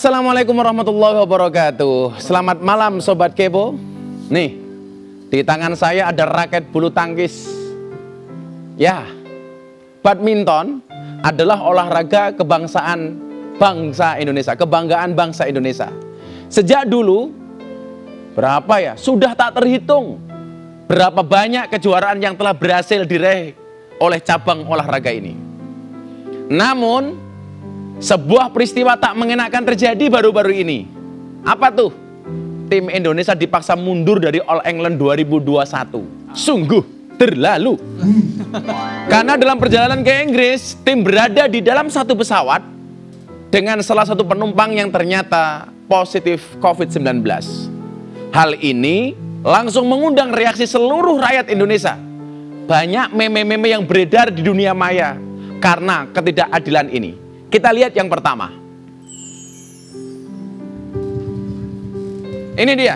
Assalamualaikum warahmatullahi wabarakatuh. Selamat malam Sobat Kepo. Nih, di tangan saya ada raket bulu tangkis. Ya, badminton adalah olahraga kebangsaan bangsa Indonesia, kebanggaan bangsa Indonesia. Sejak dulu, berapa ya? Sudah tak terhitung berapa banyak kejuaraan yang telah berhasil diraih oleh cabang olahraga ini. Namun, sebuah peristiwa tak mengenakan terjadi baru-baru ini. Apa tuh? Tim Indonesia dipaksa mundur dari All England 2021. Sungguh terlalu. Karena dalam perjalanan ke Inggris, tim berada di dalam satu pesawat dengan salah satu penumpang yang ternyata positif COVID-19. Hal ini langsung mengundang reaksi seluruh rakyat Indonesia. Banyak meme-meme yang beredar di dunia maya karena ketidakadilan ini. Kita lihat yang pertama. Ini dia.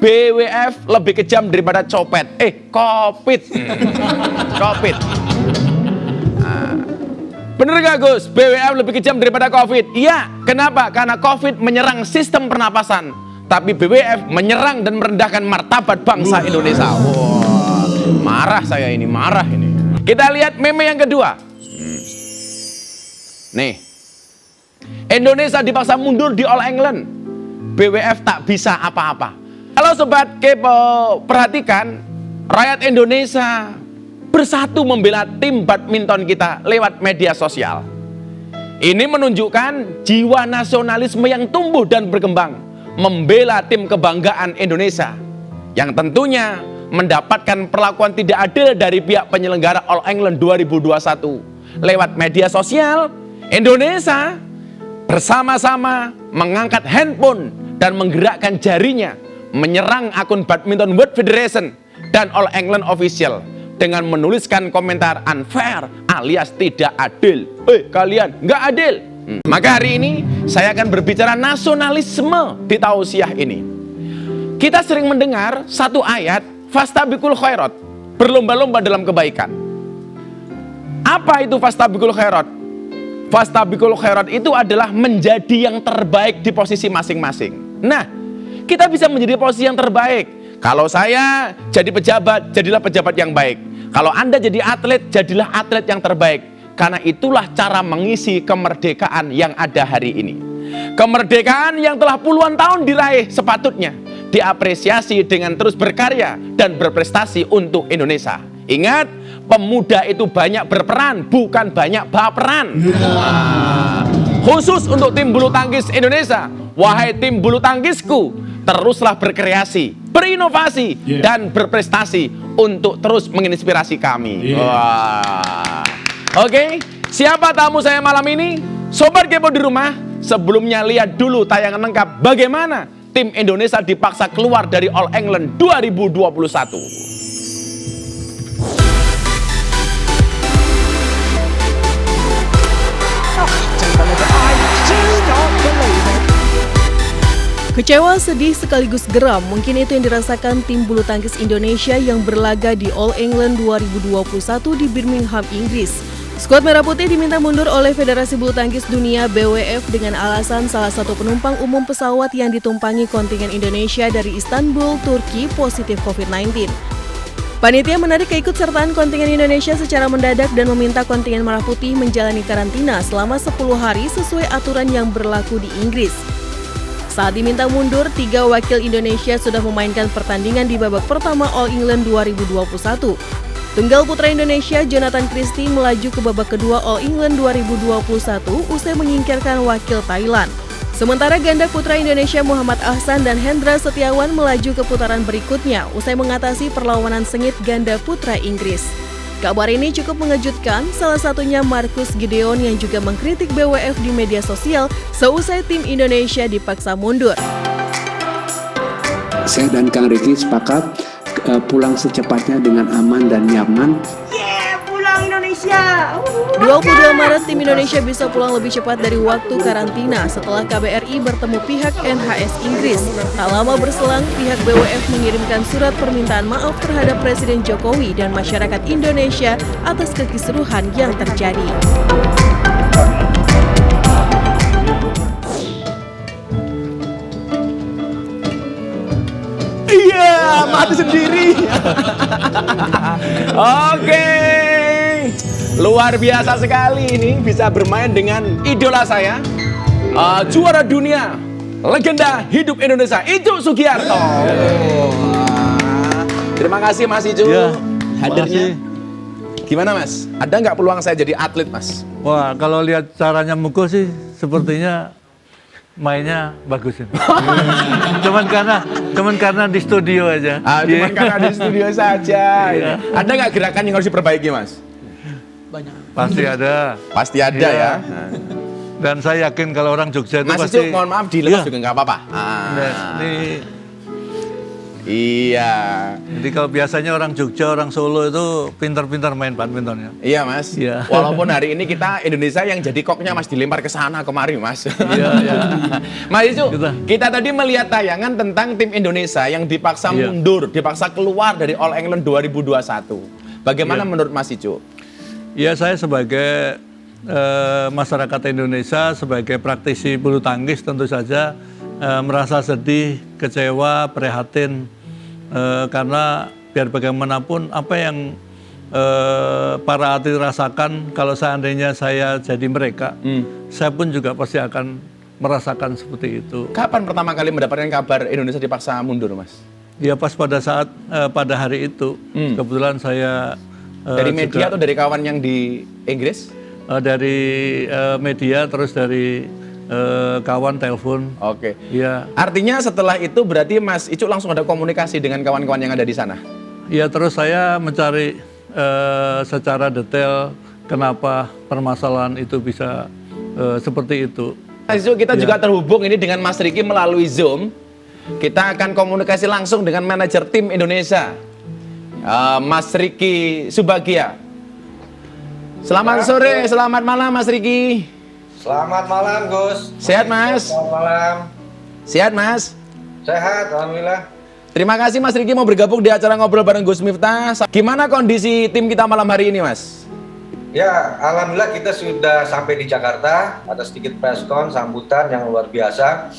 BWF lebih kejam daripada copet. Covid. Covid. Bener gak Gus? BWF lebih kejam daripada Covid? Iya. Kenapa? Karena Covid menyerang sistem pernapasan. Tapi BWF menyerang dan merendahkan martabat bangsa Indonesia. Wow. Marah saya ini, marah ini. Kita lihat meme yang kedua. Nih, Indonesia dipaksa mundur di All England. BWF tak bisa apa-apa. Kalau Sobat Kepo perhatikan, rakyat Indonesia bersatu membela tim badminton kita lewat media sosial. Ini menunjukkan jiwa nasionalisme yang tumbuh dan berkembang, membela tim kebanggaan Indonesia, yang tentunya mendapatkan perlakuan tidak adil dari pihak penyelenggara All England 2021. Lewat media sosial, Indonesia bersama-sama mengangkat handphone dan menggerakkan jarinya menyerang akun Badminton World Federation dan All England Official dengan menuliskan komentar unfair alias tidak adil. Kalian nggak adil. Maka hari ini saya akan berbicara nasionalisme di tausiah ini. Kita sering mendengar satu ayat, fastabiqul khairat, berlomba-lomba dalam kebaikan. Apa itu fastabiqul khairat? Fastabiqul khairat itu adalah menjadi yang terbaik di posisi masing-masing. Nah, kita bisa menjadi posisi yang terbaik. Kalau saya jadi pejabat, jadilah pejabat yang baik. Kalau Anda jadi atlet, jadilah atlet yang terbaik. Karena itulah cara mengisi kemerdekaan yang ada hari ini. Kemerdekaan yang telah puluhan tahun diraih sepatutnya diapresiasi dengan terus berkarya dan berprestasi untuk Indonesia. Ingat, pemuda itu banyak berperan, bukan banyak baperan. Khusus untuk tim bulu tangkis Indonesia, wahai tim bulu tangkisku, teruslah berkreasi, berinovasi, dan berprestasi untuk terus menginspirasi kami. Oke, siapa tamu saya malam ini? Sobat Kepo di rumah, sebelumnya lihat dulu tayangan lengkap bagaimana tim Indonesia dipaksa keluar dari All England 2021. Kecewa, sedih, sekaligus geram, mungkin itu yang dirasakan tim bulu tangkis Indonesia yang berlaga di All England 2021 di Birmingham, Inggris. Skuad Merah Putih diminta mundur oleh Federasi Bulu Tangkis Dunia (BWF) dengan alasan salah satu penumpang umum pesawat yang ditumpangi kontingen Indonesia dari Istanbul, Turki, positif COVID-19. Panitia menarik keikutsertaan kontingen Indonesia secara mendadak dan meminta kontingen Merah Putih menjalani karantina selama 10 hari sesuai aturan yang berlaku di Inggris. Saat diminta mundur, 3 wakil Indonesia sudah memainkan pertandingan di babak pertama All England 2021. Tunggal putra Indonesia Jonathan Christie melaju ke babak kedua All England 2021 usai menyingkirkan wakil Thailand. Sementara ganda putra Indonesia Muhammad Ahsan dan Hendra Setiawan melaju ke putaran berikutnya usai mengatasi perlawanan sengit ganda putra Inggris. Kabar ini cukup mengejutkan, salah satunya Marcus Gideon yang juga mengkritik BWF di media sosial seusai tim Indonesia dipaksa mundur. Saya dan Kang Ricky sepakat pulang secepatnya dengan aman dan nyaman. Pulang Indonesia. 22 Maret tim Indonesia bisa pulang lebih cepat dari waktu karantina setelah KBRI bertemu pihak NHS Inggris. Tak lama berselang, pihak BWF mengirimkan surat permintaan maaf terhadap Presiden Jokowi dan masyarakat Indonesia atas kekisruhan yang terjadi. Iya, mati sendiri. Oke. Luar biasa sekali ini bisa bermain dengan idola saya. Juara dunia, legenda hidup Indonesia, Icuk Sugiarto. Terima kasih Mas Icuk Ya, hadirnya. Gimana Mas? Ada nggak peluang saya jadi atlet Mas? Wah, kalau lihat caranya mukul sih sepertinya mainnya bagus ini. cuman karena di studio aja. Cuman karena di studio saja. Iya. Ada nggak gerakan yang harus diperbaiki Mas? Pasti ada. Pasti ada Iya. ya. Dan saya yakin kalau orang Jogja itu Mas pasti. Icuk, mohon maaf dilepas Iya. juga nggak apa-apa. Iya. Jadi kalau biasanya orang Jogja, orang Solo itu pintar-pintar main badmintonnya. Iya Mas. Iya. Walaupun hari ini kita Indonesia yang jadi koknya Mas dilempar ke sana kemari Mas. Iya, iya. Mas Icuk, Gitu. kita tadi melihat tayangan tentang tim Indonesia yang dipaksa Iya. mundur, dipaksa keluar dari All England 2021. Bagaimana Iya. menurut Mas Icuk? Ya, saya sebagai masyarakat Indonesia, sebagai praktisi bulu tangkis tentu saja merasa sedih, kecewa, prihatin karena biar bagaimanapun apa yang para atlet rasakan kalau seandainya saya jadi mereka, saya pun juga pasti akan merasakan seperti itu. Kapan pertama kali mendapatkan kabar Indonesia dipaksa mundur Mas? Ya pas pada saat pada hari itu kebetulan saya Dari media juga, atau dari kawan yang di Inggris? dari media terus dari kawan telepon. Oke. Ya, Artinya setelah itu berarti Mas Icuk langsung ada komunikasi dengan kawan-kawan yang ada di sana? ya terus saya mencari secara detail kenapa permasalahan itu bisa seperti itu. Mas Icuk, kita Ya. juga terhubung ini dengan Mas Riki melalui Zoom. Kita akan komunikasi langsung dengan manajer tim Indonesia, Mas Riki Subagia. Selamat sore, selamat malam Mas Riki. Selamat malam, Gus. Sehat Mas? Selamat malam. Sehat Mas? Sehat, alhamdulillah. Terima kasih Mas Riki mau bergabung di acara Ngobrol bareng Gus Miftah. Gimana kondisi tim kita malam hari ini Mas? Ya, alhamdulillah kita sudah sampai di Jakarta. Ada sedikit preskon sambutan yang luar biasa.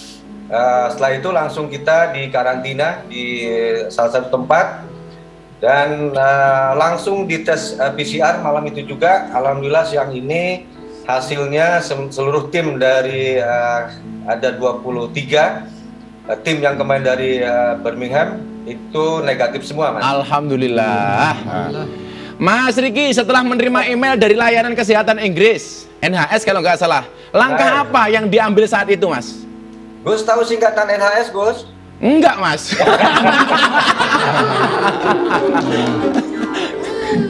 Setelah itu langsung kita di karantina di salah satu tempat dan langsung dites PCR malam itu juga. Alhamdulillah siang ini hasilnya seluruh tim dari ada 23 tim yang kemarin dari Birmingham itu negatif semua, Mas. Alhamdulillah. Mas Riki, setelah menerima email dari layanan kesehatan Inggris, NHS kalau nggak salah, langkah apa yang diambil saat itu Mas? Gus tahu singkatan NHS, Gus? Enggak Mas.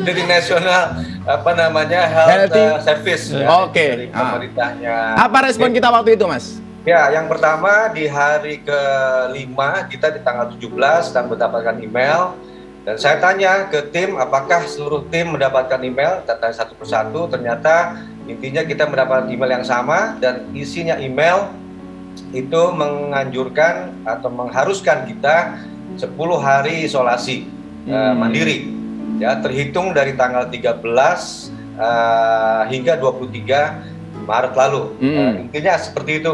Jadi nasional health service ya, Oke. dari pemerintahnya. Apa respon kita waktu itu Mas? Ya, yang pertama di hari ke-5 kita di tanggal 17 dan mendapatkan email dan saya tanya ke tim apakah seluruh tim mendapatkan email, tanya satu persatu, ternyata intinya kita mendapatkan email yang sama dan isinya email itu menganjurkan atau mengharuskan kita 10 hari isolasi mandiri. Ya, terhitung dari tanggal 13 hingga 23 Maret lalu. Intinya seperti itu,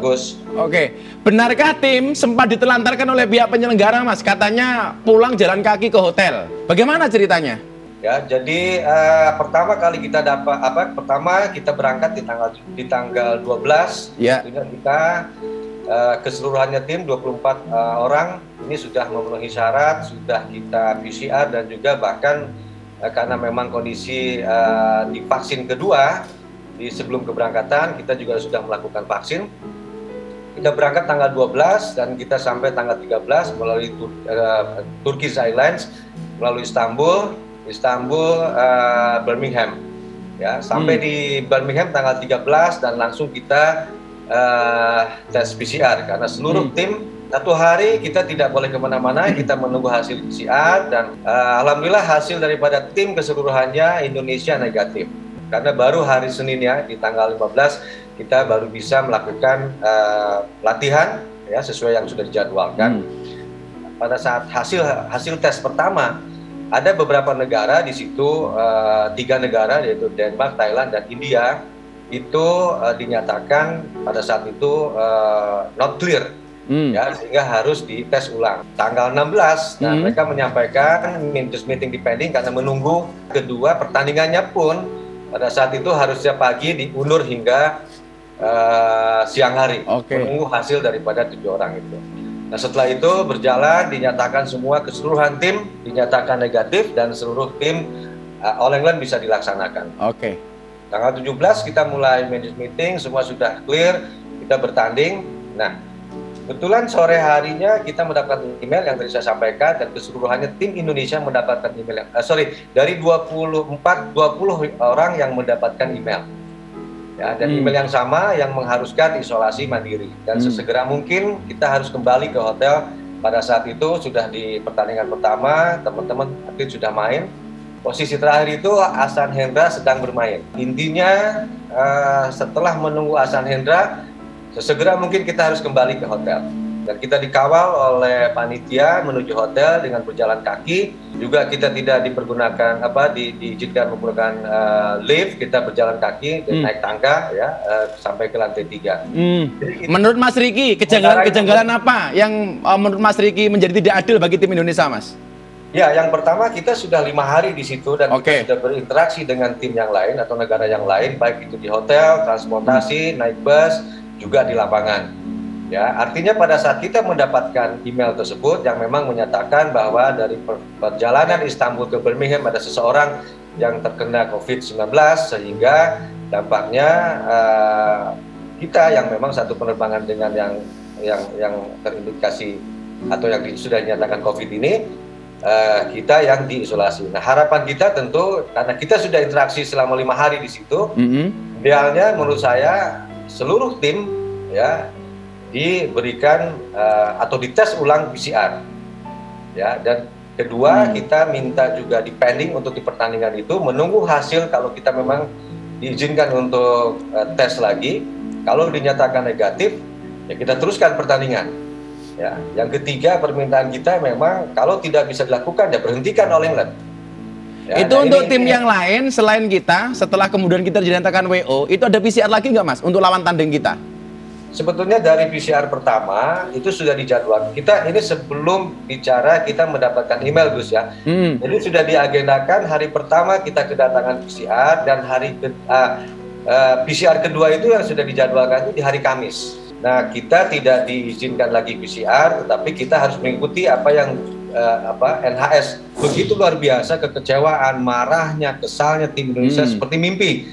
Gus. Oke, benarkah tim sempat ditelantarkan oleh pihak penyelenggara Mas? Katanya pulang jalan kaki ke hotel. Bagaimana ceritanya? Ya, jadi pertama kali kita pertama kita berangkat di tanggal 12. Ya. Tentunya kita keseluruhannya tim 24 orang ini sudah memenuhi syarat, sudah kita PCR dan juga bahkan karena memang kondisi di vaksin kedua di sebelum keberangkatan kita juga sudah melakukan vaksin. Kita berangkat tanggal 12 dan kita sampai tanggal 13 melalui Turkish Airlines melalui Istanbul, Birmingham. Ya, sampai di Birmingham tanggal 13 dan langsung kita tes PCR karena seluruh tim satu hari kita tidak boleh kemana-mana, kita menunggu hasil PCR dan alhamdulillah hasil daripada tim keseluruhannya Indonesia negatif. Karena baru hari Seninnya di tanggal 15 kita baru bisa melakukan latihan ya sesuai yang sudah dijadwalkan. Pada saat hasil tes pertama ada beberapa negara di situ 3 negara yaitu Denmark, Thailand dan India itu dinyatakan pada saat itu not clear ya, sehingga harus dites ulang. Tanggal 16, nah mereka menyampaikan meeting dipending karena menunggu kedua pertandingannya pun pada saat itu harusnya pagi diundur hingga siang hari, menunggu hasil daripada 7 orang itu. Nah setelah itu berjalan, dinyatakan semua keseluruhan tim dinyatakan negatif dan seluruh tim All England bisa dilaksanakan. Tanggal 17 kita mulai meeting, semua sudah clear, kita bertanding. Nah, kebetulan sore harinya kita mendapatkan email yang tadi saya sampaikan dan keseluruhannya tim Indonesia mendapatkan email dari 20 orang yang mendapatkan email. Ya, dan email yang sama yang mengharuskan isolasi mandiri dan sesegera mungkin kita harus kembali ke hotel. Pada saat itu sudah di pertandingan pertama, teman-teman atlet sudah main. Posisi terakhir itu Ahsan Hendra sedang bermain. Intinya setelah menunggu Ahsan Hendra, sesegera mungkin kita harus kembali ke hotel. Dan kita dikawal oleh panitia menuju hotel dengan berjalan kaki. Juga kita tidak dipergunakan diizinkan menggunakan lift, kita berjalan kaki dan naik tangga ya sampai ke lantai 3. Menurut Mas Riki, kejanggalan apa yang menurut Mas Riki menjadi tidak adil bagi tim Indonesia, Mas? Ya, yang pertama kita sudah 5 hari di situ dan kita sudah berinteraksi dengan tim yang lain atau negara yang lain, baik itu di hotel, transportasi, naik bus, juga di lapangan. Ya, artinya pada saat kita mendapatkan email tersebut yang memang menyatakan bahwa dari perjalanan Istanbul ke Birmingham ada seseorang yang terkena COVID-19 sehingga dampaknya kita yang memang satu penerbangan dengan yang terindikasi atau yang sudah dinyatakan COVID ini kita yang diisolasi. Nah, harapan kita tentu karena kita sudah interaksi selama 5 hari di situ, idealnya menurut saya seluruh tim ya diberikan atau dites ulang PCR. Ya, dan kedua kita minta juga dipending untuk di pertandingan itu menunggu hasil kalau kita memang diizinkan untuk tes lagi. Kalau dinyatakan negatif, ya kita teruskan pertandingan. Ya, yang ketiga permintaan kita memang kalau tidak bisa dilakukan ya berhentikan All England. Ya, itu untuk tim yang lain selain kita, setelah kemudian kita dinyatakan WO, itu ada PCR lagi nggak, Mas, untuk lawan tanding kita? Sebetulnya dari PCR pertama itu sudah dijadwal. Kita ini sebelum bicara kita mendapatkan email, Gus ya. Jadi sudah diagendakan hari pertama kita kedatangan PCR dan hari PCR kedua itu yang sudah dijadwalkan itu di hari Kamis. Nah, kita tidak diizinkan lagi PCR, tetapi kita harus mengikuti apa yang NHS. Begitu luar biasa kekecewaan, marahnya, kesalnya tim Indonesia seperti mimpi.